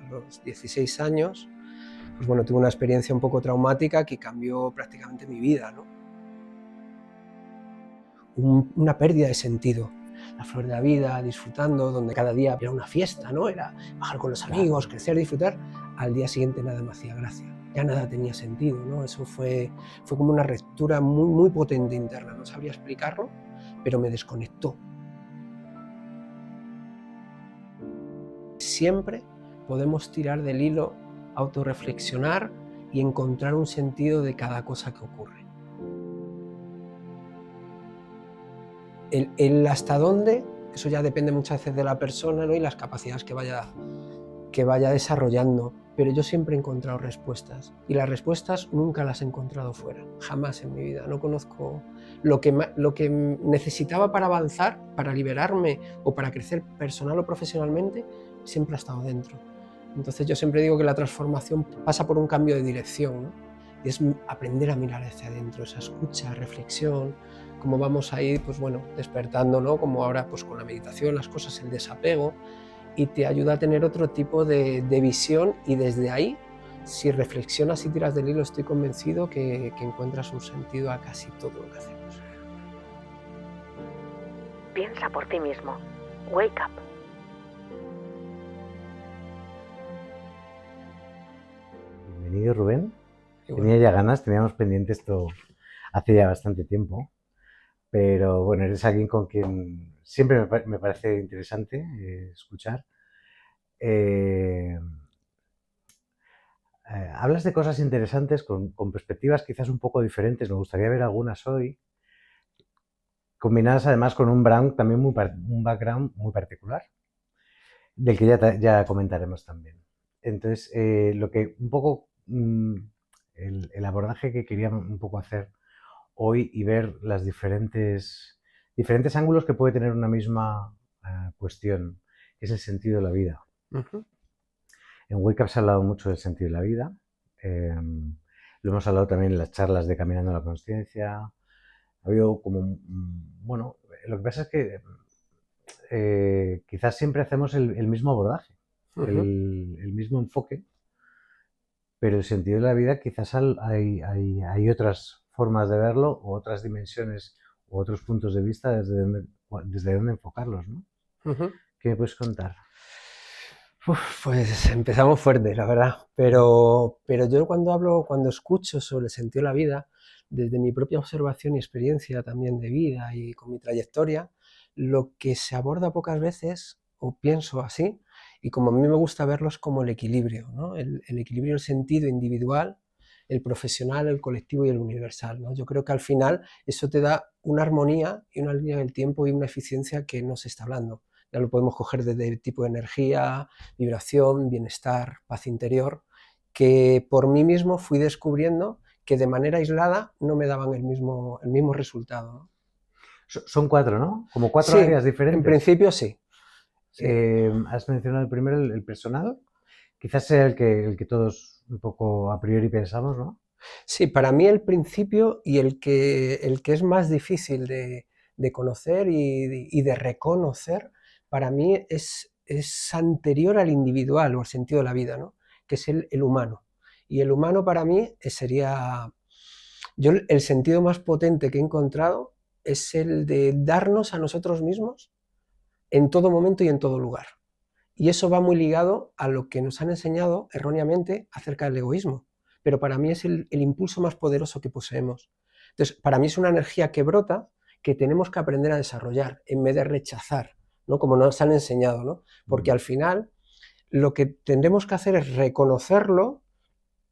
los 16 años, pues bueno, tuve una experiencia un poco traumática que cambió prácticamente mi vida, ¿no? Una pérdida de sentido. La flor de la vida, disfrutando, donde cada día era una fiesta, ¿no? Era bajar con los amigos, crecer, disfrutar. Al día siguiente nada me hacía gracia, ya nada tenía sentido, ¿no? Eso fue como una ruptura muy, muy potente interna, no sabría explicarlo, pero me desconectó. Siempre podemos tirar del hilo, autorreflexionar y encontrar un sentido de cada cosa que ocurre. El hasta dónde, eso ya depende muchas veces de la persona, ¿no? Y las capacidades que vaya desarrollando, pero yo siempre he encontrado respuestas, y las respuestas nunca las he encontrado fuera, jamás en mi vida. No conozco lo que necesitaba para avanzar, para liberarme o para crecer personal o profesionalmente, siempre ha estado dentro. Entonces yo siempre digo que la transformación pasa por un cambio de dirección, ¿no? Y es aprender a mirar hacia adentro, esa escucha, reflexión, cómo vamos a ir, pues bueno, despertando, ¿no? Como ahora pues con la meditación, las cosas, el desapego, y te ayuda a tener otro tipo de visión, y desde ahí, si reflexionas y tiras del hilo, estoy convencido que encuentras un sentido a casi todo lo que hacemos. Piensa por ti mismo. Wake up. Bienvenido, Rubén. Tenía ya ganas, teníamos pendiente esto hace ya bastante tiempo, pero bueno, eres alguien con quien siempre me parece interesante escuchar. Hablas de cosas interesantes con perspectivas quizás un poco diferentes. Me gustaría ver algunas hoy, combinadas además con un background muy particular, del que ya comentaremos también. Entonces, lo que un poco el abordaje que quería un poco hacer hoy y ver las diferentes ángulos que puede tener una misma cuestión, que es el sentido de la vida. Uh-huh. En Wake Up se ha hablado mucho del sentido de la vida. Lo hemos hablado también en las charlas de Caminando la Consciencia. Ha habido como, bueno, lo que pasa es que quizás siempre hacemos el mismo abordaje, Uh-huh. el mismo enfoque, pero el sentido de la vida quizás hay otras formas de verlo, o otras dimensiones, o otros puntos de vista desde donde enfocarlos, ¿no? Uh-huh. ¿Qué me puedes contar? Pues empezamos fuerte, la verdad, pero yo cuando escucho sobre el sentido de la vida, desde mi propia observación y experiencia también de vida y con mi trayectoria, lo que se aborda pocas veces, o pienso así, y como a mí me gusta verlo, es como el equilibrio, ¿no? El equilibrio del sentido individual, el profesional, el colectivo y el universal, ¿no? Yo creo que al final eso te da una armonía y una línea del tiempo y una eficiencia que no se está hablando. Ya lo podemos coger desde el tipo de energía, vibración, bienestar, paz interior, que por mí mismo fui descubriendo que de manera aislada no me daban el mismo resultado, ¿no? Son 4, ¿no? Como 4 Sí, áreas diferentes. En principio sí. Has mencionado el primero, el personal. Quizás sea el que todos un poco a priori pensamos, ¿no? Sí, para mí el principio y el que es más difícil de conocer y de reconocer, para mí es anterior al individual o al sentido de la vida, ¿no? Que es el humano. Y el humano para mí sería, el sentido más potente que he encontrado es el de darnos a nosotros mismos en todo momento y en todo lugar. Y eso va muy ligado a lo que nos han enseñado erróneamente acerca del egoísmo. Pero para mí es el impulso más poderoso que poseemos. Entonces, para mí es una energía que brota, que tenemos que aprender a desarrollar en vez de rechazar, ¿no? Como nos han enseñado, ¿no? Porque al final lo que tendremos que hacer es reconocerlo,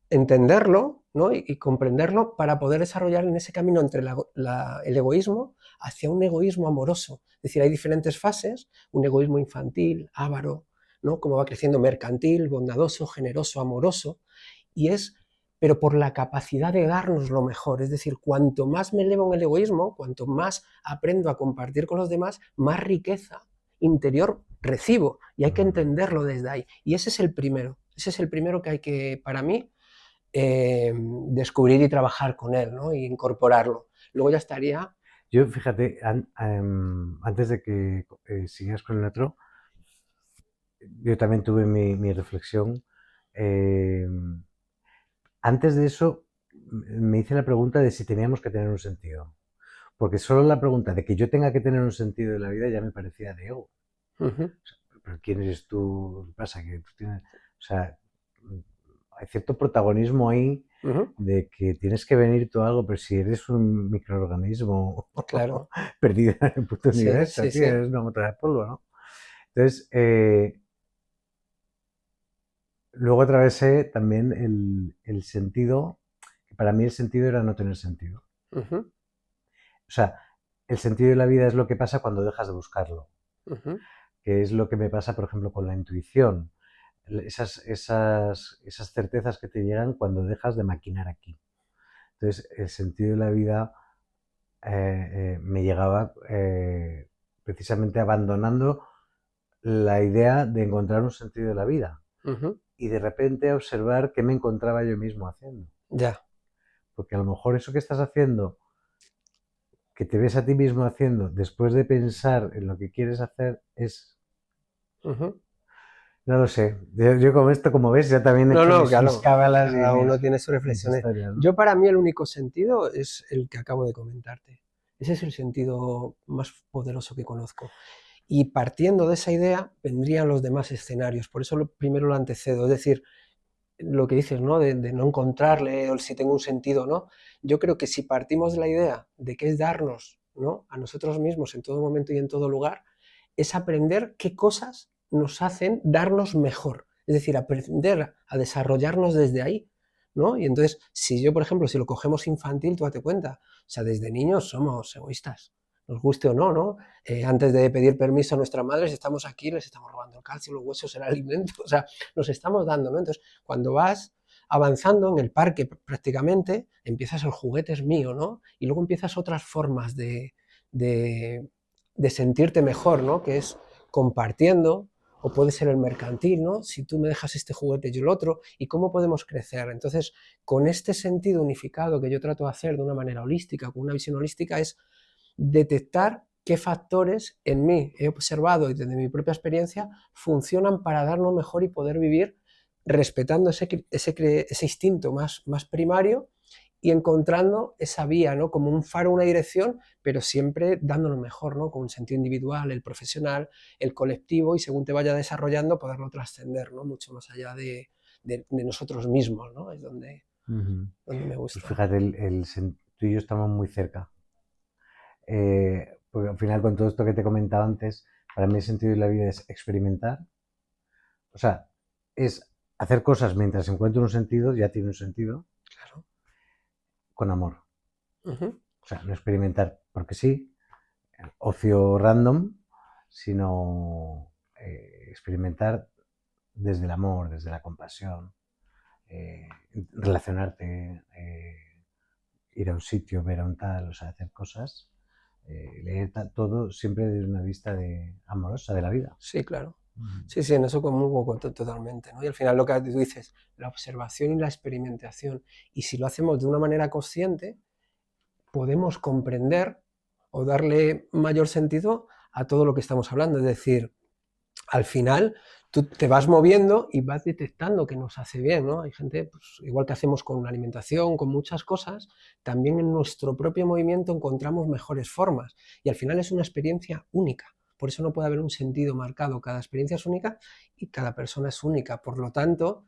entenderlo, ¿no? y comprenderlo para poder desarrollar en ese camino entre el egoísmo hacia un egoísmo amoroso. Es decir, hay diferentes fases, un egoísmo infantil, avaro, ¿no? Como va creciendo, mercantil, bondadoso, generoso, amoroso, pero por la capacidad de darnos lo mejor. Es decir, cuanto más me elevo en el egoísmo, cuanto más aprendo a compartir con los demás, más riqueza interior recibo, y hay que entenderlo desde ahí. Y ese es el primero que hay que, para mí, descubrir y trabajar con él, ¿no? Y incorporarlo. Luego ya estaría... Yo, fíjate, antes de que sigas con el otro, yo también tuve mi reflexión. Antes de eso, me hice la pregunta de si teníamos que tener un sentido. Porque solo la pregunta de que yo tenga que tener un sentido en la vida ya me parecía de ego. Ujú, ¿Pero quién eres tú? ¿Qué pasa? Que tú tienes, o sea, hay cierto protagonismo ahí ujú, de que tienes que venir tú a algo, pero si eres un microorganismo claro, perdido en el puto sí, universo, sí, tío, sí. eres una mota de polvo, ¿no? Entonces, luego atravesé también el sentido, que para mí el sentido era no tener sentido. Ujú, O sea, el sentido de la vida es lo que pasa cuando dejas de buscarlo, ujú, que es lo que me pasa, por ejemplo, con la intuición. Esas certezas que te llegan cuando dejas de maquinar aquí. Entonces, el sentido de la vida me llegaba precisamente abandonando la idea de encontrar un sentido de la vida ujú. y de repente observar qué me encontraba yo mismo haciendo. Ya. Porque a lo mejor eso que estás haciendo, que te ves a ti mismo haciendo, después de pensar en lo que quieres hacer, es... Ujú. No lo sé. Yo con esto, como ves, ya también he No, hecho no, mis claro, cábalas y cada uno tiene sus mis reflexiones. historias, ¿no? Yo para mí el único sentido es el que acabo de comentarte. Ese es el sentido más poderoso que conozco. Y partiendo de esa idea vendrían los demás escenarios. Por eso primero lo antecedo. Es decir, lo que dices, ¿no? De no encontrarle o si tengo un sentido o no. Yo creo que si partimos de la idea de que es darnos, ¿no? A nosotros mismos en todo momento y en todo lugar, es aprender qué cosas nos hacen darnos mejor. Es decir, aprender a desarrollarnos desde ahí, ¿no? Y entonces, si yo, por ejemplo, si lo cogemos infantil, tú date cuenta, o sea, desde niños somos egoístas, nos guste o no, ¿no? Antes de pedir permiso a nuestras madres, estamos aquí, les estamos robando el calcio, los huesos, el alimento, o sea, nos estamos dando, ¿no? Entonces, cuando vas avanzando en el parque prácticamente, empiezas el juguete es mío, ¿no? Y luego empiezas otras formas de, de sentirte mejor, ¿no? Que es compartiendo, o puede ser el mercantil, ¿no? Si tú me dejas este juguete yo el otro, ¿y cómo podemos crecer? Entonces, con este sentido unificado que yo trato de hacer de una manera holística, con una visión holística, es detectar qué factores en mí he observado y desde mi propia experiencia funcionan para darnos mejor y poder vivir respetando ese instinto más primario y encontrando esa vía, ¿no? Como un faro, una dirección, pero siempre dándonos mejor, ¿no? Con un sentido individual, el profesional, el colectivo, y según te vaya desarrollando, poderlo trascender, ¿no? Mucho más allá de nosotros mismos, ¿no? Es Ujú. donde me Pues gusta. fíjate, tú y yo estamos muy cerca. Porque al final con todo esto que te he comentado antes, para mí el sentido de la vida es experimentar. O sea, es hacer cosas mientras encuentro un sentido, ya tiene un sentido, Claro. con amor. Ujú. O sea, no experimentar porque sí, ocio random, sino experimentar desde el amor, desde la compasión, eh, relacionarte, ir a un sitio, ver a un tal, o sea, hacer cosas, leer todo siempre desde una vista amorosa de la vida. Sí, claro. Mm. Sí, sí, en eso comulgo totalmente, ¿no? Y al final lo que tú dices, la observación y la experimentación. Y si lo hacemos de una manera consciente, podemos comprender o darle mayor sentido a todo lo que estamos hablando. Es decir, al final tú te vas moviendo y vas detectando que nos hace bien, ¿no? Hay gente, pues, igual que hacemos con la alimentación, con muchas cosas, también en nuestro propio movimiento encontramos mejores formas y al final es una experiencia única. Por eso no puede haber un sentido marcado. Cada experiencia es única y cada persona es única. Por lo tanto,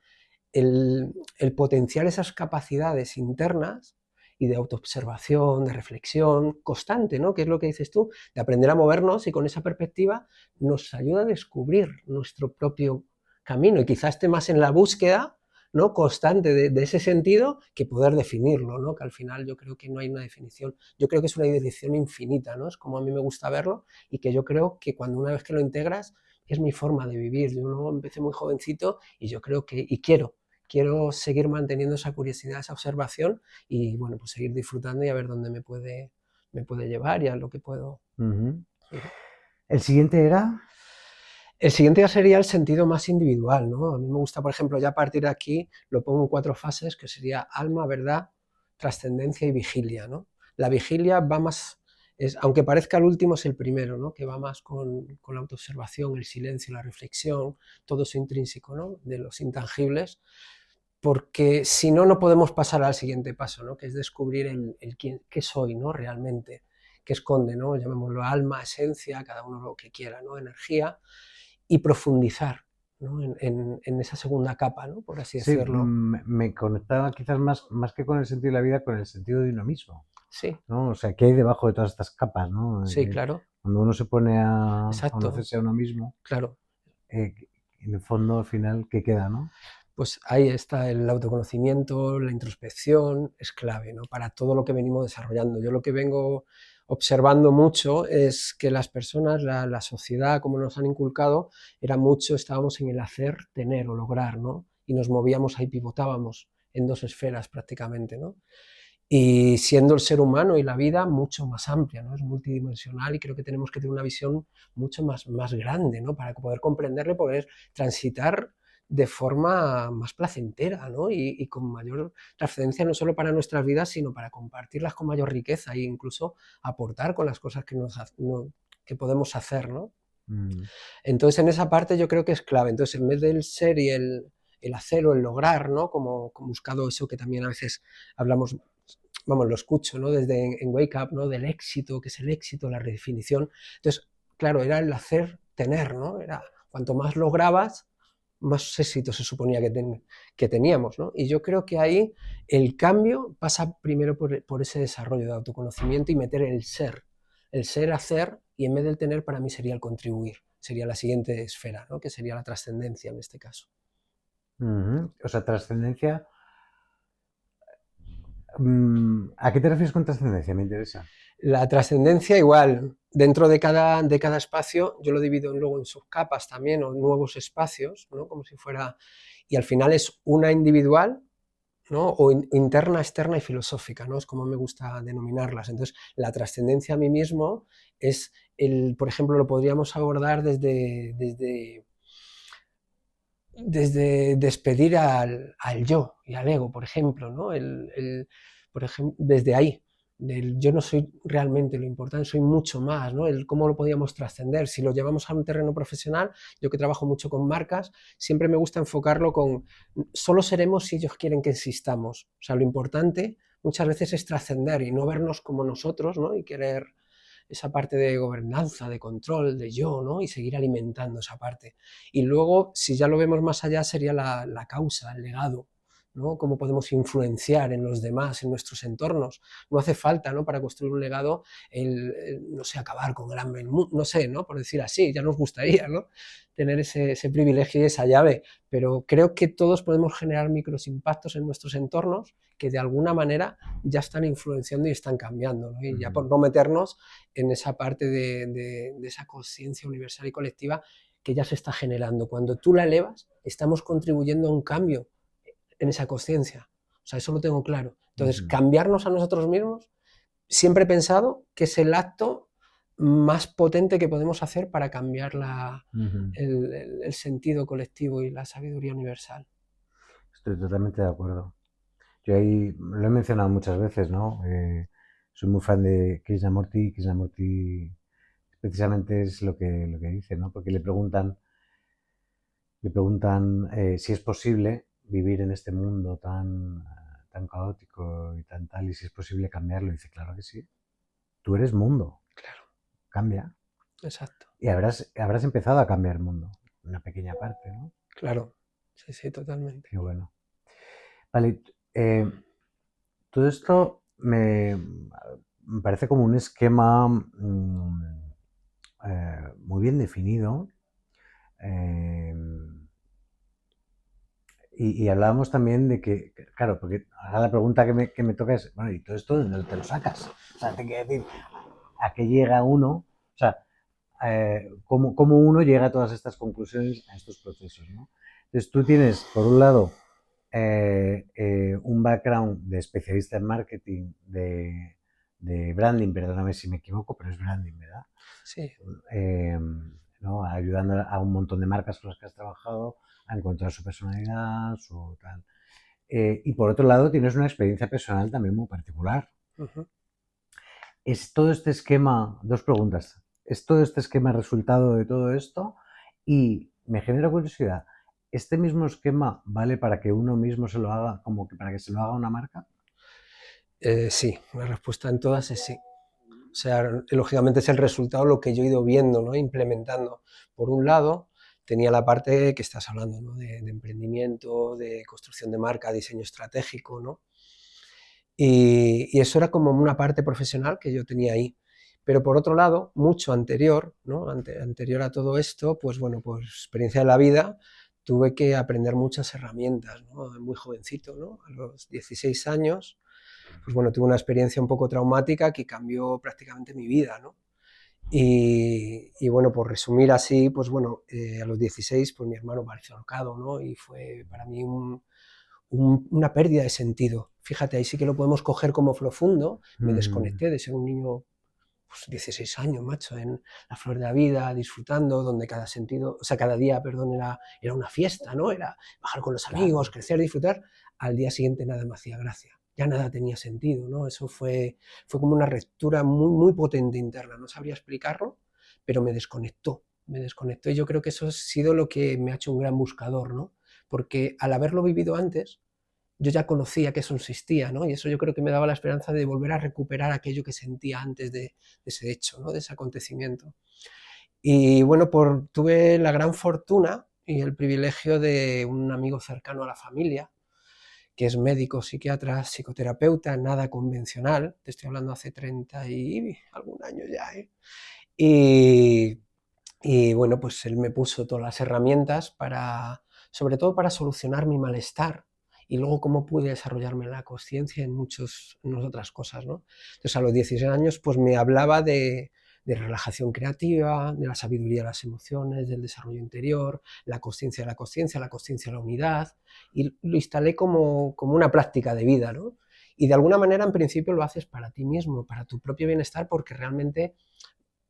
el potenciar esas capacidades internas y de autoobservación, de reflexión constante, ¿no? Que es lo que dices tú, de aprender a movernos y con esa perspectiva nos ayuda a descubrir nuestro propio camino y quizás esté más en la búsqueda, ¿no? Constante de ese sentido que poder definirlo, ¿no? Que al final yo creo que no hay una definición, yo creo que es una dirección infinita, ¿no? Es como a mí me gusta verlo y que yo creo que cuando una vez que lo integras es mi forma de vivir. Yo luego empecé muy jovencito y yo creo que, y quiero seguir manteniendo esa curiosidad, esa observación y bueno, pues seguir disfrutando y a ver dónde me puede llevar y a lo que puedo. Ujú. El siguiente era... El siguiente ya sería el sentido más individual, ¿no? A mí me gusta, por ejemplo, ya a partir de aquí lo pongo en 4 fases, que sería alma, verdad, trascendencia y vigilia, ¿no? La vigilia va más Aunque parezca el último, es el primero, ¿no? Que va más con la autoobservación, el silencio, la reflexión, todo eso intrínseco, ¿no? De los intangibles, porque si no, no podemos pasar al siguiente paso, ¿no? Que es descubrir qué soy, ¿no? Realmente, qué esconde, ¿no? Llamémoslo alma, esencia, cada uno lo que quiera, ¿no? Energía, y profundizar, ¿no? En esa segunda capa, ¿no? Por así Sí, decirlo. me conectaba quizás más que con el sentido de la vida, con el sentido de uno mismo, Sí, ¿no? O sea, ¿qué hay debajo de todas estas capas, ¿no? sí, claro, Cuando uno se pone a exacto, conocerse a uno mismo, claro. eh, en el fondo, al final, ¿qué queda, no? Pues ahí está el autoconocimiento, la introspección, es clave, ¿no? Para todo lo que venimos desarrollando. Yo lo que vengo observando mucho es que las personas, la sociedad, como nos han inculcado, era mucho, estábamos en el hacer, tener o lograr, ¿no? Y nos movíamos ahí, pivotábamos en dos esferas prácticamente, ¿no? Y siendo el ser humano y la vida mucho más amplia, ¿no? Es multidimensional y creo que tenemos que tener una visión mucho más grande, ¿no? Para poder comprenderle, poder transitar de forma más placentera, ¿no? Y con mayor trascendencia no solo para nuestras vidas, sino para compartirlas con mayor riqueza e incluso aportar con las cosas que podemos hacer, ¿no? Mm. Entonces, en esa parte yo creo que es clave. Entonces, en vez del ser y el hacer o el lograr, ¿no? Como buscado eso que también a veces hablamos, vamos, lo escucho, ¿no? Desde en Wake Up, ¿no? Del éxito, que es el éxito, la redefinición. Entonces, claro, era el hacer, tener, ¿no? Era cuanto más lograbas, más éxito se suponía que teníamos, ¿no? Y yo creo que ahí el cambio pasa primero por ese desarrollo de autoconocimiento y meter el ser, hacer, y en vez del tener, para mí sería el contribuir, sería la siguiente esfera, ¿no? Que sería la trascendencia en este caso. O sea, trascendencia. ¿A qué te refieres con trascendencia? Me interesa. La trascendencia igual, dentro de cada espacio, yo lo divido luego en subcapas también, o nuevos espacios, ¿no? Como si fuera, y al final es una individual, ¿no? O interna, externa y filosófica, ¿no? Es como me gusta denominarlas. Entonces, la trascendencia a mí mismo es, por ejemplo, lo podríamos abordar desde despedir al yo y al ego, por ejemplo, ¿no? Por ejemplo, desde ahí, yo no soy realmente lo importante, soy mucho más, ¿no? Cómo lo podíamos trascender. Si lo llevamos a un terreno profesional, yo que trabajo mucho con marcas, siempre me gusta enfocarlo con, solo seremos si ellos quieren que existamos. O sea, lo importante muchas veces es trascender y no vernos como nosotros, ¿no? Y querer esa parte de gobernanza, de control, de yo, ¿no? Y seguir alimentando esa parte. Y luego, si ya lo vemos más allá, sería la causa, el legado, ¿no? Cómo podemos influenciar en los demás, en nuestros entornos. No hace falta, ¿no? Para construir un legado, no sé, acabar con el hambre, no sé, ¿no? Por decir así, ya nos gustaría, ¿no? Tener ese privilegio y esa llave, pero creo que todos podemos generar micros impactos en nuestros entornos que de alguna manera ya están influenciando y están cambiando, ¿no? Y ya por no meternos en esa parte de esa conciencia universal y colectiva que ya se está generando. Cuando tú la elevas, estamos contribuyendo a un cambio en esa conciencia. O sea, eso lo tengo claro. Entonces, cambiarnos a nosotros mismos, siempre he pensado que es el acto más potente que podemos hacer para cambiar el sentido colectivo y la sabiduría universal. Estoy totalmente de acuerdo. Yo ahí lo he mencionado muchas veces, ¿no? Soy muy fan de Krishnamurti. Krishnamurti precisamente es lo que dice, ¿no? Porque le preguntan si es posible vivir en este mundo tan caótico y tan tal, y si es posible cambiarlo. Y dice, claro que sí. Tú eres mundo, Claro, cambia. exacto. Y habrás empezado a cambiar el mundo, una pequeña parte, ¿no? Claro, sí, sí, totalmente. Qué bueno. Vale, todo esto me parece como un esquema muy bien definido. eh, y hablábamos también de que, claro, porque ahora la pregunta que me toca es, bueno, ¿y todo esto de dónde te lo sacas? O sea, te quiero decir, ¿a qué llega uno? O sea, ¿cómo uno llega a todas estas conclusiones, a estos procesos, ¿no? Entonces tú tienes, por un lado, un background de especialista en marketing, de branding, perdóname si me equivoco, pero es branding, ¿verdad? Sí. Eh, ¿no? Ayudando a un montón de marcas con las que has trabajado a encontrar su personalidad, su tal. Y por otro lado, tienes una experiencia personal también muy particular. Uh-huh. ¿Es todo este esquema, dos preguntas, ¿es todo este esquema resultado de todo esto? Y me genera curiosidad, ¿este mismo esquema vale para que uno mismo se lo haga, como que para que se lo haga una marca? Sí, la respuesta en todas es sí. O sea, lógicamente es el resultado lo que yo he ido viendo, ¿no? Implementando. Por un lado, tenía la parte que estás hablando, ¿no? De emprendimiento, de construcción de marca, diseño estratégico, ¿no? Y eso era como una parte profesional que yo tenía ahí. Pero por otro lado, mucho anterior, ¿no? Anterior a todo esto, pues bueno, por experiencia de la vida, tuve que aprender muchas herramientas, ¿no? Muy jovencito, ¿no? A los 16 años, pues bueno, tuve una experiencia un poco traumática que cambió prácticamente mi vida, ¿no? Y bueno, por resumir así, pues bueno, a los 16, pues mi hermano pareció ahorcado, ¿no? Y fue para mí una pérdida de sentido. Fíjate, ahí sí que lo podemos coger como profundo. Me desconecté de ser un niño, pues 16 años, macho, en la flor de la vida, disfrutando, donde cada sentido, o sea, cada día, perdón, era una fiesta, ¿no? Era bajar con los amigos, Claro. crecer, disfrutar. Al día siguiente nada me hacía gracia. Ya nada tenía sentido, ¿no? Eso fue como una ruptura muy, muy potente interna. No sabría explicarlo, pero me desconectó. Me desconectó y yo creo que eso ha sido lo que me ha hecho un gran buscador, ¿no? Porque al haberlo vivido antes, yo ya conocía que eso existía, ¿no? Y eso yo creo que me daba la esperanza de volver a recuperar aquello que sentía antes de ese hecho, ¿no? De ese acontecimiento. Y bueno, tuve la gran fortuna y el privilegio de un amigo cercano a la familia, que es médico, psiquiatra, psicoterapeuta, nada convencional, te estoy hablando hace 30 y algún año ya, ¿eh? Y, y bueno, pues él me puso todas las herramientas para, sobre todo para solucionar mi malestar y luego cómo pude desarrollarme la conciencia en otras cosas, ¿no? Entonces a los 16 años pues me hablaba de relajación creativa, de la sabiduría de las emociones, del desarrollo interior, la conciencia de la conciencia, la conciencia de la unidad, y lo instalé como una práctica de vida, ¿no? Y de alguna manera en principio lo haces para ti mismo, para tu propio bienestar, porque realmente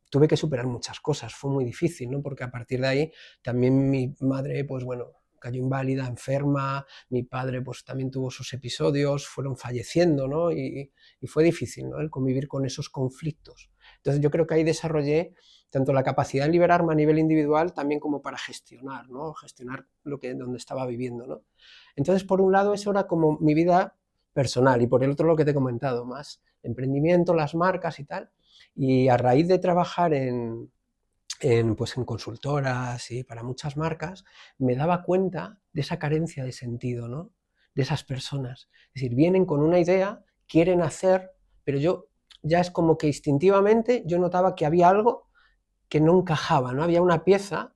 tuve que superar muchas cosas, fue muy difícil, ¿no? Porque a partir de ahí también mi madre, pues bueno, cayó inválida, enferma, mi padre pues también tuvo sus episodios, fueron falleciendo, ¿no? Y fue difícil, ¿no? El convivir con esos conflictos. Entonces yo creo que ahí desarrollé tanto la capacidad de liberarme a nivel individual también como para gestionar, ¿no? Gestionar donde estaba viviendo, ¿no? Entonces, por un lado, eso era como mi vida personal y por el otro lo que te he comentado, más emprendimiento, las marcas y tal. Y a raíz de trabajar pues en consultoras y para muchas marcas, me daba cuenta de esa carencia de sentido, ¿no? De esas personas. Es decir, vienen con una idea, quieren hacer, pero yo ya es como que instintivamente yo notaba que había algo que no encajaba, ¿no? Había una pieza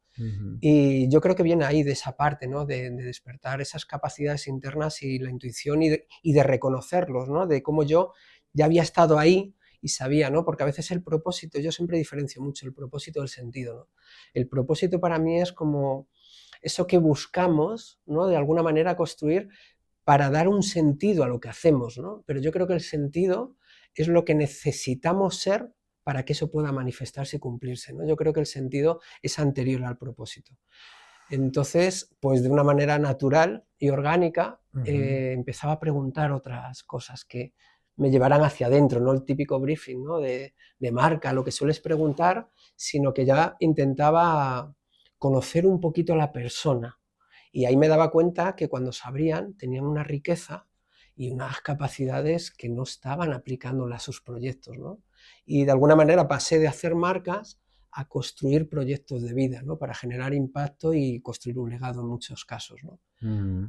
y yo creo que viene ahí de esa parte, ¿no? De despertar esas capacidades internas y la intuición y de reconocerlos, ¿no? De cómo yo ya había estado ahí y sabía, ¿no? Porque a veces el propósito, yo siempre diferencio mucho el propósito del sentido, ¿no? El propósito para mí es como eso que buscamos, ¿no? De alguna manera construir para dar un sentido a lo que hacemos, ¿no? Pero yo creo que el sentido es lo que necesitamos ser para que eso pueda manifestarse y cumplirse, ¿no? Yo creo que el sentido es anterior al propósito. Entonces, pues de una manera natural y orgánica, empezaba a preguntar otras cosas que me llevaran hacia adentro, no el típico briefing, ¿no? de marca, lo que sueles preguntar, sino que ya intentaba conocer un poquito a la persona. Y ahí me daba cuenta que cuando se abrían tenían una riqueza y unas capacidades que no estaban aplicándolas a sus proyectos, ¿no? Y de alguna manera pasé de hacer marcas a construir proyectos de vida, ¿no? Para generar impacto y construir un legado en muchos casos, ¿no?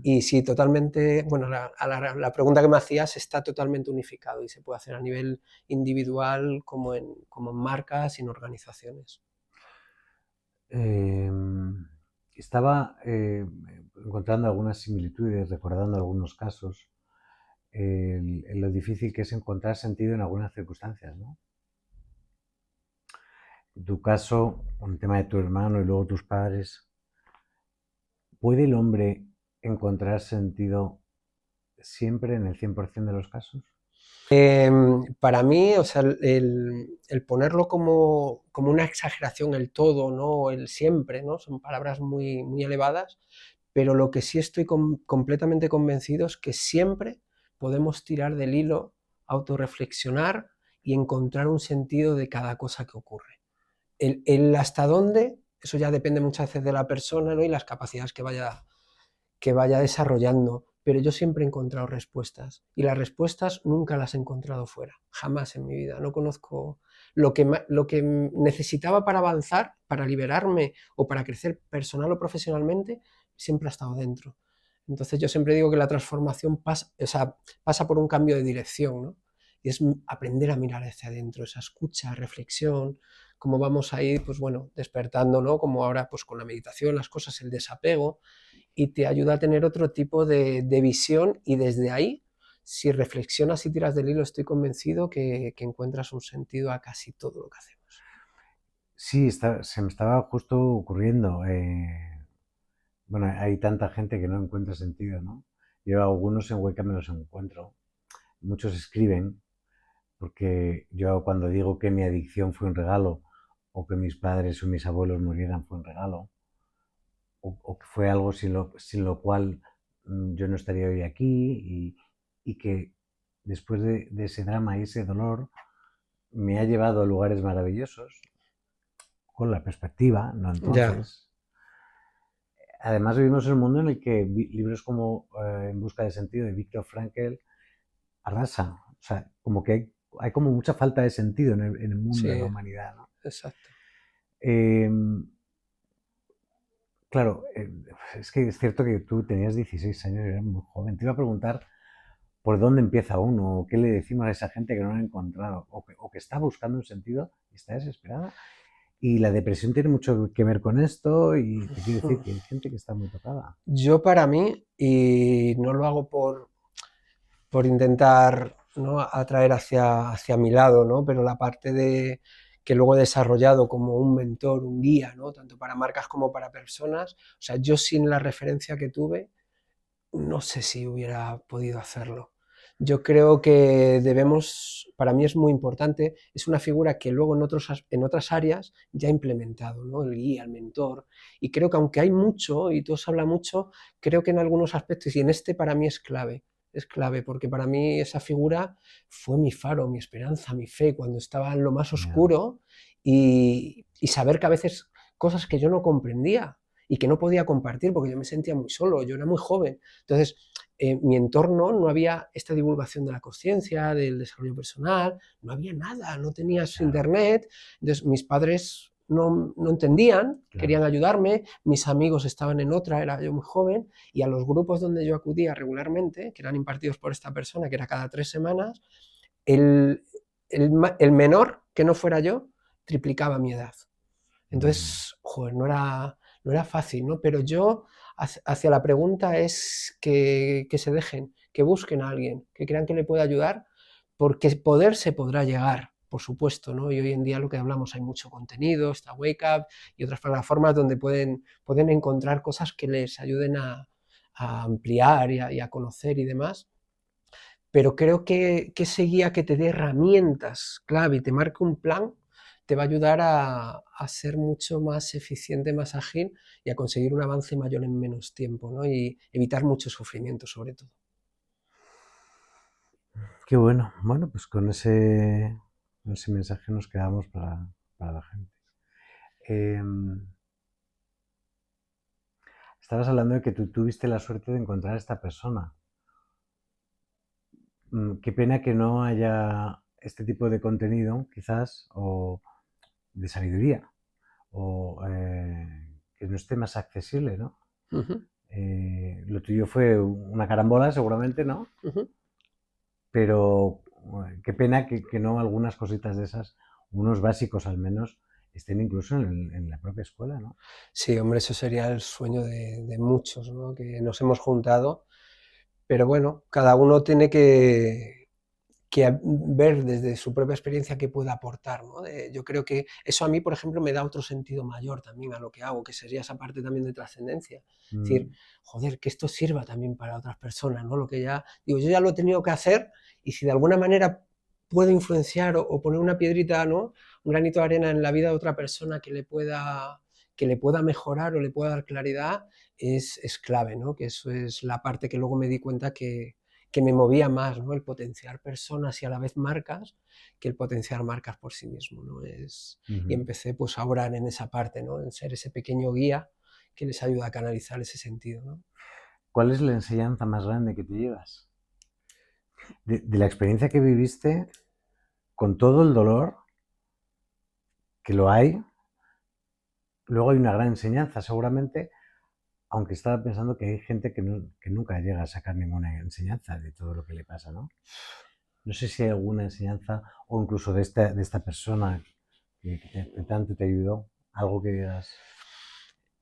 Y sí, totalmente, bueno, la pregunta que me hacías está totalmente unificado y se puede hacer a nivel individual como en marcas y en organizaciones. Estaba encontrando algunas similitudes, recordando algunos casos, lo difícil que es encontrar sentido en algunas circunstancias, ¿no? En tu caso, con el tema de tu hermano y luego tus padres, ¿puede el hombre encontrar sentido siempre en el 100% de los casos? Para mí, o sea, el ponerlo como una exageración, el todo, ¿no? El siempre, ¿no? Son palabras muy, muy elevadas, pero lo que sí estoy completamente convencido es que siempre podemos tirar del hilo, autorreflexionar y encontrar un sentido de cada cosa que ocurre. El hasta dónde, eso ya depende muchas veces de la persona, ¿no? Y las capacidades que vaya desarrollando, pero yo siempre he encontrado respuestas y las respuestas nunca las he encontrado fuera, jamás en mi vida. No conozco lo que necesitaba para avanzar, para liberarme o para crecer personal o profesionalmente, siempre ha estado dentro. Entonces yo siempre digo que la transformación pasa por un cambio de dirección, ¿no? Y es aprender a mirar hacia adentro, esa escucha, reflexión, cómo vamos a ir, pues bueno, despertando, ¿no? Como ahora, pues con la meditación, las cosas, el desapego, y te ayuda a tener otro tipo de visión, y desde ahí, si reflexionas y tiras del hilo, estoy convencido que encuentras un sentido a casi todo lo que hacemos. Sí, se me estaba justo ocurriendo. Bueno, hay tanta gente que no encuentra sentido, ¿no? Yo algunos en Wake Up me los encuentro. Muchos escriben, porque yo cuando digo que mi adicción fue un regalo, o que mis padres o mis abuelos murieran fue un regalo, o que fue algo sin lo cual yo no estaría hoy aquí, y que después de ese drama y ese dolor me ha llevado a lugares maravillosos, con la perspectiva, no Ya, entonces. Además vivimos en un mundo en el que libros como En busca de sentido de Viktor Frankl arrasan. O sea, como que hay como mucha falta de sentido en el mundo, en la sí, humanidad, ¿no? exacto. Eh, claro, es que es cierto que tú tenías 16 años y eras muy joven. Te iba a preguntar por dónde empieza uno, o qué le decimos a esa gente que no lo ha encontrado, o que está buscando un sentido y está desesperada. Y la depresión tiene mucho que ver con esto, y te quiero decir que hay gente que está muy tocada. Yo para mí, y no lo hago por intentar, ¿no?, atraer hacia mi lado, ¿no?, pero la parte de que luego he desarrollado como un mentor, un guía, ¿no?, tanto para marcas como para personas, o sea, yo sin la referencia que tuve, no sé si hubiera podido hacerlo. Yo creo que debemos, para mí es muy importante, es una figura que luego en otras áreas ya he implementado, ¿no? El guía, el mentor, y creo que aunque hay mucho y todo se habla mucho, creo que en algunos aspectos, y en este para mí es clave, porque para mí esa figura fue mi faro, mi esperanza, mi fe, cuando estaba en lo más Yeah. oscuro, y saber que a veces cosas que yo no comprendía y que no podía compartir porque yo me sentía muy solo, yo era muy joven. Entonces, en mi entorno no había esta divulgación de la conciencia, del desarrollo personal, no había nada, no tenías Claro, internet, entonces mis padres no entendían, querían claro. ayudarme, mis amigos estaban en otra, era yo muy joven, y a los grupos donde yo acudía regularmente, que eran impartidos por esta persona, que era cada 3 semanas, el, el menor, que no fuera yo, triplicaba mi edad. Mm. Entonces, joder, no era fácil, ¿no? Pero yo, hacia la pregunta es que se dejen, que busquen a alguien, que crean que le puede ayudar, porque poder se podrá llegar, por supuesto, ¿no? Y hoy en día lo que hablamos, hay mucho contenido, está Wake Up y otras plataformas donde pueden encontrar cosas que les ayuden a ampliar y a conocer y demás. Pero creo que ese guía que te dé herramientas clave y te marque un plan, te va a ayudar a ser mucho más eficiente, más ágil y a conseguir un avance mayor en menos tiempo, ¿no? Y evitar mucho sufrimiento, sobre todo. Qué bueno. Bueno, pues con ese mensaje nos quedamos para la gente. Em, Estabas hablando de que tú tuviste la suerte de encontrar a esta persona. Qué pena que no haya este tipo de contenido, quizás, o de sabiduría, o que no esté más accesible, ¿no? Ujú, Lo tuyo fue una carambola, seguramente, ¿no? ujú. Pero qué pena que no algunas cositas de esas, unos básicos al menos, estén incluso en la propia escuela, ¿no? Sí, hombre, eso sería el sueño de muchos, ¿no? Que nos hemos juntado, pero bueno, cada uno tiene que ver desde su propia experiencia qué puede aportar, ¿no? Yo creo que eso a mí, por ejemplo, me da otro sentido mayor también a lo que hago, que sería esa parte también de trascendencia. Es decir, Mm, joder, que esto sirva también para otras personas, ¿no? Lo que ya, digo, yo ya lo he tenido que hacer, y si de alguna manera puedo influenciar o poner una piedrita, ¿no?, un granito de arena en la vida de otra persona que le pueda mejorar o le pueda dar claridad, es clave, ¿no? Que eso es la parte que luego me di cuenta que me movía más, ¿no? El potenciar personas y a la vez marcas, que el potenciar marcas por sí mismo, ¿no? Y empecé pues a orar en esa parte, ¿no? En ser ese pequeño guía que les ayuda a canalizar ese sentido, ¿no? ¿Cuál es la enseñanza más grande que te llevas? De la experiencia que viviste, con todo el dolor, que lo hay, luego hay una gran enseñanza, seguramente, aunque estaba pensando que hay gente que nunca llega a sacar ninguna enseñanza de todo lo que le pasa, ¿no? No sé si hay alguna enseñanza, o incluso de esta persona que tanto te ayudó, algo que digas.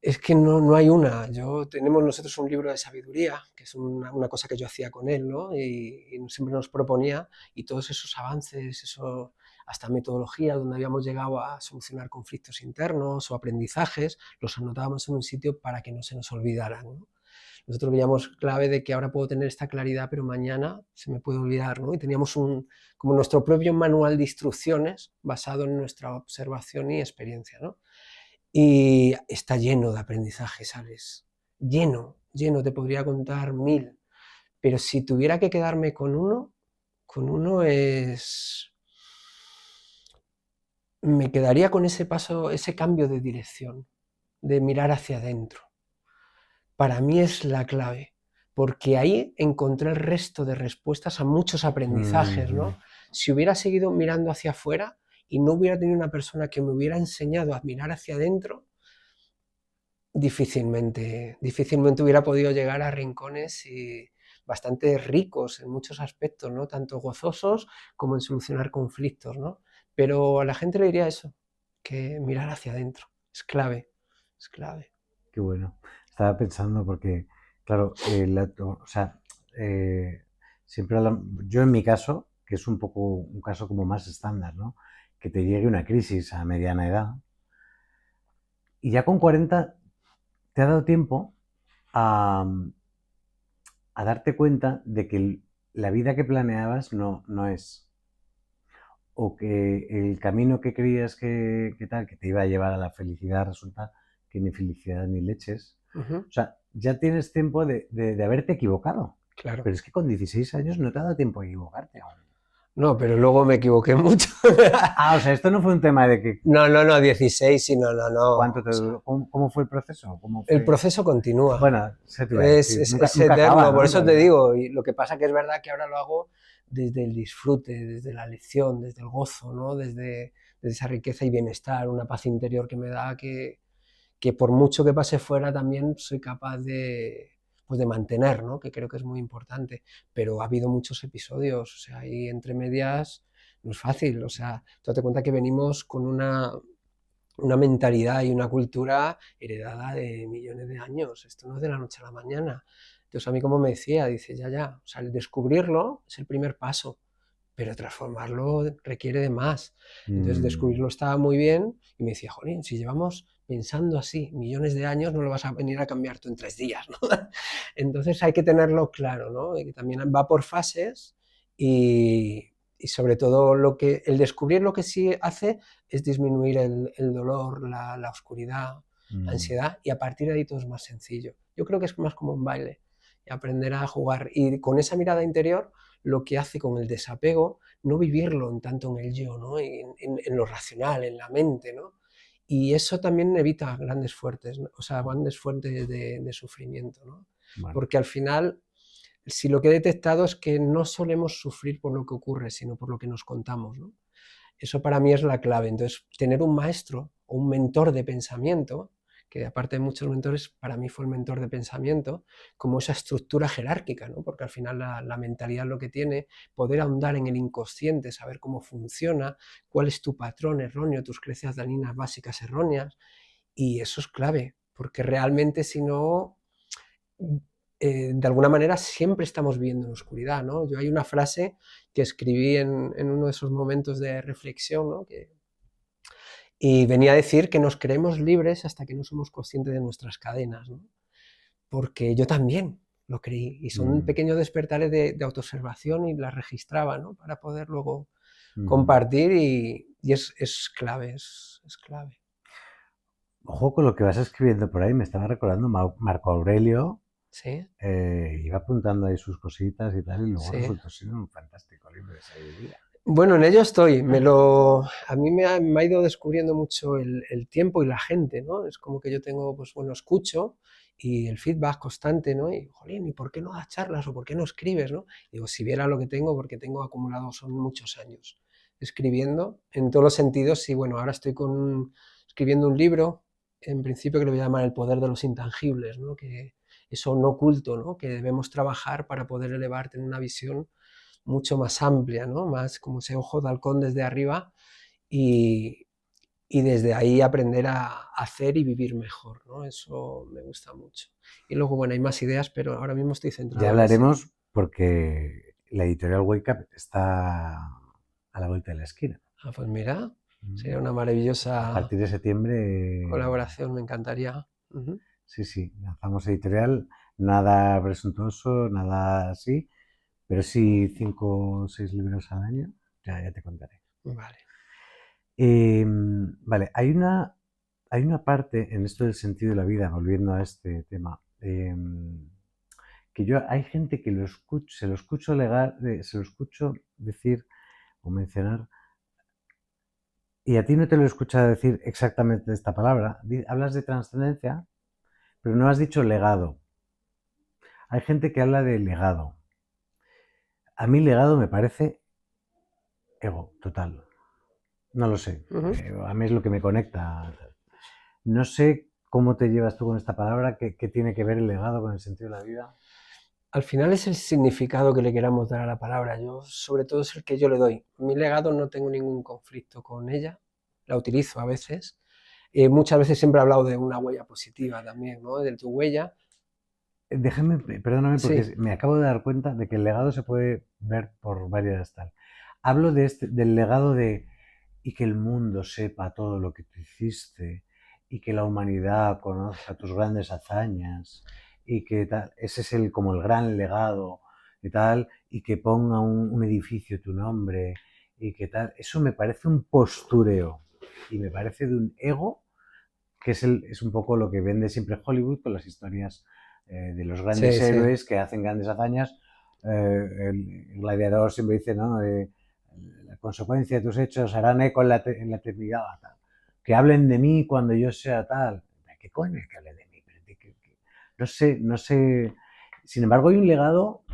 Es que no hay una. Tenemos nosotros un libro de sabiduría, que es una cosa que yo hacía con él, ¿no? Y siempre nos proponía, y todos esos avances, hasta metodología, donde habíamos llegado a solucionar conflictos internos o aprendizajes, los anotábamos en un sitio para que no se nos olvidaran, ¿no? Nosotros veíamos clave de que ahora puedo tener esta claridad, pero mañana se me puede olvidar, ¿no? Y teníamos como nuestro propio manual de instrucciones basado en nuestra observación y experiencia, ¿no? Y está lleno de aprendizaje, ¿sabes? Lleno, te podría contar 1000, pero si tuviera que quedarme con uno me quedaría con ese paso, ese cambio de dirección, de mirar hacia adentro. Para mí es la clave, porque ahí encontré el resto de respuestas a muchos aprendizajes, ¿no? Si hubiera seguido mirando hacia afuera y no hubiera tenido una persona que me hubiera enseñado a mirar hacia adentro, difícilmente hubiera podido llegar a rincones bastante ricos en muchos aspectos, ¿no? Tanto gozosos como en solucionar conflictos, ¿no? Pero a la gente le diría eso, que mirar hacia adentro es clave, es clave. Qué bueno. Estaba pensando porque, claro, o sea, siempre yo en mi caso, que es un poco un caso como más estándar, ¿no? Que te llegue una crisis a mediana edad y ya con 40 te ha dado tiempo a, a darte cuenta de que la vida que planeabas no es, o que el camino que creías que te iba a llevar a la felicidad resulta que ni felicidad ni leches. O sea, ya tienes tiempo de haberte equivocado. Claro. Pero es que con 16 años no te ha dado tiempo a equivocarte aún. No, pero luego me equivoqué mucho. O sea, esto no fue un tema de que... No, 16, sí, no. ¿Cuánto te duró? ¿Cómo fue el proceso? El proceso continúa. Bueno, se te iba a decir, Es nunca eterno, acaba, ¿no? por eso te digo. Y lo que pasa que es verdad que ahora lo hago desde el disfrute, desde la lección, desde el gozo, ¿no? Desde esa riqueza y bienestar, una paz interior que me da que por mucho que pase fuera también soy capaz pues de mantener, ¿no? Que creo que es muy importante. Pero ha habido muchos episodios, o sea, ahí entre medias no es fácil, o sea, tú te cuenta que venimos con una mentalidad y una cultura heredada de millones de años, esto no es de la noche a la mañana. Entonces a mí como me decía, dice, ya, o sea, el descubrirlo es el primer paso, pero transformarlo requiere de más. Entonces descubrirlo estaba muy bien y me decía, jolín, si llevamos pensando así millones de años, no lo vas a venir a cambiar tú en 3 días, ¿no? Entonces hay que tenerlo claro, ¿no? Y que también va por fases y sobre todo el descubrir lo que sí hace es disminuir el dolor, la oscuridad, la ansiedad, y a partir de ahí todo es más sencillo. Yo creo que es más como un baile, y aprender a jugar. Y con esa mirada interior, lo que hace con el desapego, no vivirlo tanto en el yo, ¿no? En lo racional, en la mente, ¿no? Y eso también evita grandes fuertes, ¿no? O sea, grandes fuentes de sufrimiento, ¿no? Bueno. Porque al final, si lo que he detectado es que no solemos sufrir por lo que ocurre, sino por lo que nos contamos, ¿no? Eso para mí es la clave. Entonces, tener un maestro o un mentor de pensamiento, que aparte de muchos mentores, para mí fue el mentor de pensamiento, como esa estructura jerárquica, ¿no? Porque al final la mentalidad lo que tiene, poder ahondar en el inconsciente, saber cómo funciona, cuál es tu patrón erróneo, tus creencias dañinas básicas erróneas, y eso es clave, porque realmente si no, de alguna manera siempre estamos viviendo en oscuridad, ¿no? Yo hay una frase que escribí en uno de esos momentos de reflexión, ¿no? Y venía a decir que nos creemos libres hasta que no somos conscientes de nuestras cadenas, ¿no? Porque yo también lo creí, y son pequeños despertares de autoobservación y las registraba, ¿no? Para poder luego compartir y es clave, es clave. Ojo con lo que vas escribiendo por ahí, me estaba recordando Marco Aurelio, Sí, Iba apuntando ahí sus cositas y tal, y luego sí. resultó ser un fantástico libro de sabiduría. Bueno, en ello estoy. A mí me ha ido descubriendo mucho el tiempo y la gente, ¿no? Es como que yo tengo, pues bueno, escucho y el feedback constante, ¿no? Y, jolín, ¿y por qué no das charlas o por qué no escribes, ¿no? Digo, si viera lo que tengo, porque tengo acumulado, son muchos años escribiendo en todos los sentidos y bueno, ahora estoy escribiendo un libro, en principio que le voy a llamar El poder de los intangibles, ¿no? Que eso no oculto, ¿no? Que debemos trabajar para poder elevarte en una visión mucho más amplia, ¿no? Más como ese ojo de halcón desde arriba y, y desde ahí aprender a hacer y vivir mejor, ¿no? Eso me gusta mucho. Y luego, bueno, hay más ideas, pero ahora mismo estoy Ya centrado en ese. hablaremos porque la editorial Wake Up está a la vuelta de la esquina. Ah, pues mira, sería una A maravillosa partir de septiembre, colaboración, me encantaría. Ujú. sí, lanzamos editorial, nada presuntuoso, nada así, pero sí 5 o 6 libros al año, ya te contaré. Vale. Vale, hay una parte en esto del sentido de la vida, volviendo a este tema, que hay gente que se lo escucho decir o mencionar, y a ti no te lo he escuchado decir exactamente esta palabra. Hablas de trascendencia, pero no has dicho legado. Hay gente que habla de legado. A mí legado me parece ego, total. No lo sé. Ujú. A mí es lo que me conecta. No sé cómo te llevas tú con esta palabra, qué tiene que ver el legado con el sentido de la vida. Al final es el significado que le queramos dar a la palabra. Yo, sobre todo, es el que yo le doy. Mi legado no tengo ningún conflicto con ella. La utilizo a veces. Muchas veces siempre he hablado de una huella positiva también, ¿no? De tu huella. Perdóname, porque Sí. me acabo de dar cuenta de que el legado se puede ver por varias tal. Hablo del legado de y que el mundo sepa todo lo que tú hiciste y que la humanidad conozca tus grandes hazañas y que tal, ese es como el gran legado y tal, y que ponga un edificio tu nombre y que tal. Eso me parece un postureo y me parece de un ego que es un poco lo que vende siempre Hollywood con las historias de los grandes Sí, sí. héroes que hacen grandes hazañas. El gladiador siempre dice, ¿no? La consecuencia de tus hechos harán eco en la eternidad. Tal. Que hablen de mí cuando yo sea tal. ¿Qué coño es que hablen de mí? No sé, no sé. Sin embargo, hay un legado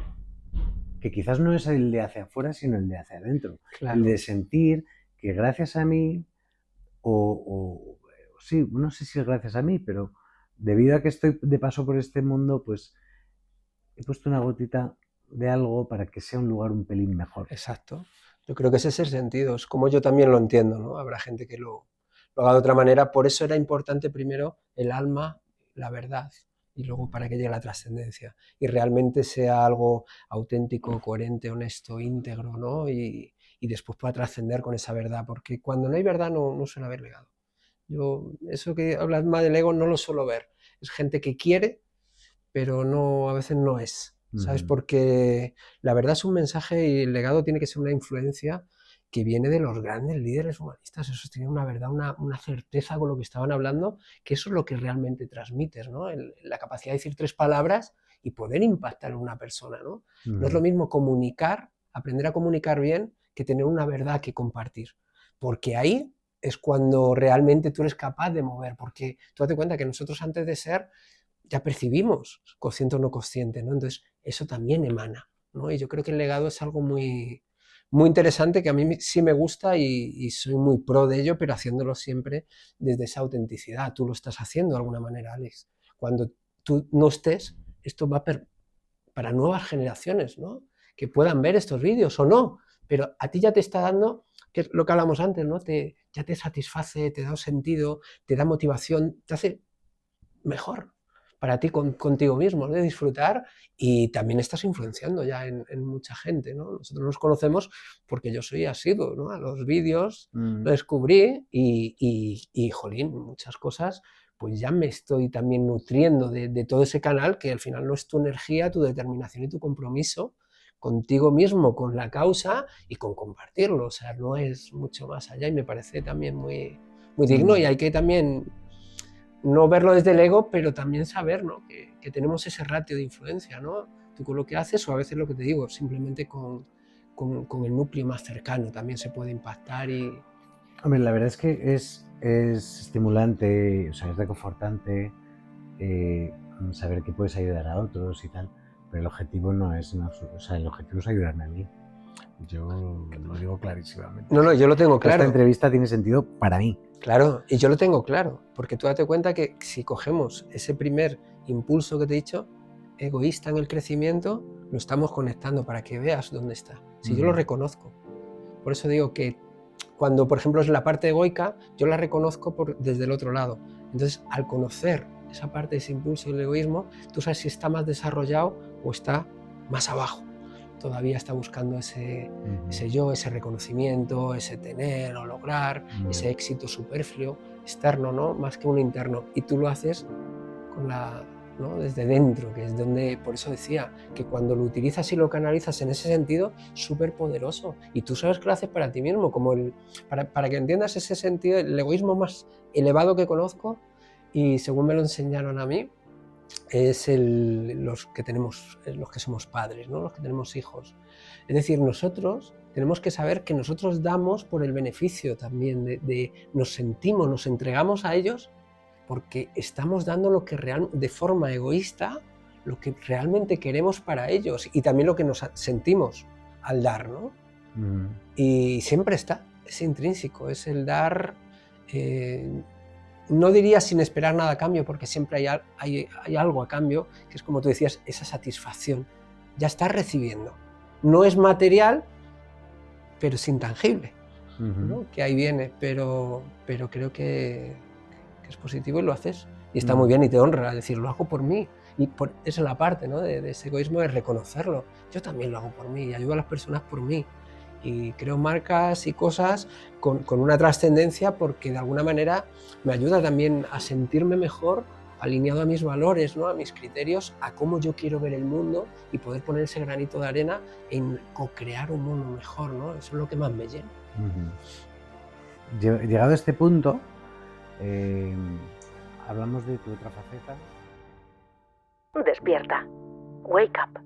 que quizás no es el de hacia afuera, sino el de hacia adentro. El Claro. de sentir que gracias a mí, o sí, no sé si es gracias a mí, pero debido a que estoy de paso por este mundo, pues he puesto una gotita de algo para que sea un lugar un pelín mejor. Exacto. Yo creo que ese es el sentido. Es como yo también lo entiendo, ¿no? Habrá gente que lo haga de otra manera. Por eso era importante primero el alma, la verdad, y luego para que llegue la trascendencia. Y realmente sea algo auténtico, coherente, honesto, íntegro, ¿no? Y después pueda trascender con esa verdad. Porque cuando no hay verdad no suele haber legado. Yo, eso que hablas más del ego no lo suelo ver. Es gente que quiere, pero no, a veces no es, ¿sabes? Porque la verdad es un mensaje y el legado tiene que ser una influencia que viene de los grandes líderes humanistas. Esos tienen una verdad, una certeza con lo que estaban hablando, que eso es lo que realmente transmites, ¿no? La capacidad de decir 3 palabras y poder impactar en una persona, ¿no? No es lo mismo comunicar, aprender a comunicar bien, que tener una verdad que compartir. Porque ahí es cuando realmente tú eres capaz de mover, porque tú date cuenta que nosotros antes de ser ya percibimos, consciente o no consciente, ¿no? Entonces, eso también emana, ¿no? Y yo creo que el legado es algo muy, muy interesante que a mí sí me gusta y soy muy pro de ello, pero haciéndolo siempre desde esa autenticidad. Tú lo estás haciendo de alguna manera, Alex. Cuando tú no estés, esto va para nuevas generaciones, ¿no? Que puedan ver estos vídeos o no, pero a ti ya te está dando, que es lo que hablamos antes, ¿no? Ya te satisface, te da un sentido, te da motivación, te hace mejor para ti contigo mismo, ¿no? De disfrutar y también estás influenciando ya en mucha gente, ¿no? Nosotros nos conocemos porque yo soy asiduo, ¿no? A los vídeos, lo descubrí y jolín, muchas cosas, pues ya me estoy también nutriendo de todo ese canal que al final no es tu energía, tu determinación y tu compromiso contigo mismo, con la causa y con compartirlo, o sea, no es mucho más allá y me parece también muy, muy digno y hay que también no verlo desde el ego, pero también saber, ¿no? que tenemos ese ratio de influencia, ¿no? Tú con lo que haces, o a veces lo que te digo, simplemente con el núcleo más cercano también se puede impactar y... Hombre, la verdad es que es estimulante, o sea, es reconfortante saber que puedes ayudar a otros y tal, pero el objetivo no es en absoluto, o sea, el objetivo es ayudarme a mí. Yo lo digo clarísimamente. No, yo lo tengo claro. Esta entrevista tiene sentido para mí. Claro, y yo lo tengo claro, porque tú date cuenta que si cogemos ese primer impulso que te he dicho, egoísta en el crecimiento, lo estamos conectando para que veas dónde está. Si yo lo reconozco. Por eso digo que cuando, por ejemplo, es la parte egoica, yo la reconozco desde el otro lado. Entonces, al conocer esa parte, ese impulso del egoísmo, tú sabes si está más desarrollado o está más abajo. Todavía está buscando ese yo, ese reconocimiento, ese tener o lograr, ese éxito superfluo, externo, ¿no? Más que un interno. Y tú lo haces con ¿no? desde dentro, que es donde, por eso decía, que cuando lo utilizas y lo canalizas en ese sentido, súper poderoso. Y tú sabes que lo haces para ti mismo, como para que entiendas ese sentido, el egoísmo más elevado que conozco, y según me lo enseñaron a mí, es los que somos padres, ¿no? Los que tenemos hijos. Es decir, nosotros tenemos que saber que nosotros damos por el beneficio también, nos sentimos, nos entregamos a ellos porque estamos dando lo que de forma egoísta, lo que realmente queremos para ellos y también lo que nos sentimos al dar, ¿no? Y siempre está, es intrínseco, es el dar... no diría sin esperar nada a cambio, porque siempre hay algo a cambio, que es como tú decías, esa satisfacción. Ya estás recibiendo. No es material, pero es intangible, ¿no? Que ahí viene, pero creo que es positivo y lo haces. Y está muy bien y te honra decir, lo hago por mí. Y esa es la parte, ¿no? de ese egoísmo, es reconocerlo. Yo también lo hago por mí y ayudo a las personas por mí. Y creo marcas y cosas con una trascendencia porque de alguna manera me ayuda también a sentirme mejor, alineado a mis valores, ¿no? A mis criterios, a cómo yo quiero ver el mundo y poder poner ese granito de arena en co-crear un mundo mejor, ¿no? Eso es lo que más me llena. Llegado a este punto, hablamos de tu otra faceta. Despierta. Wake up.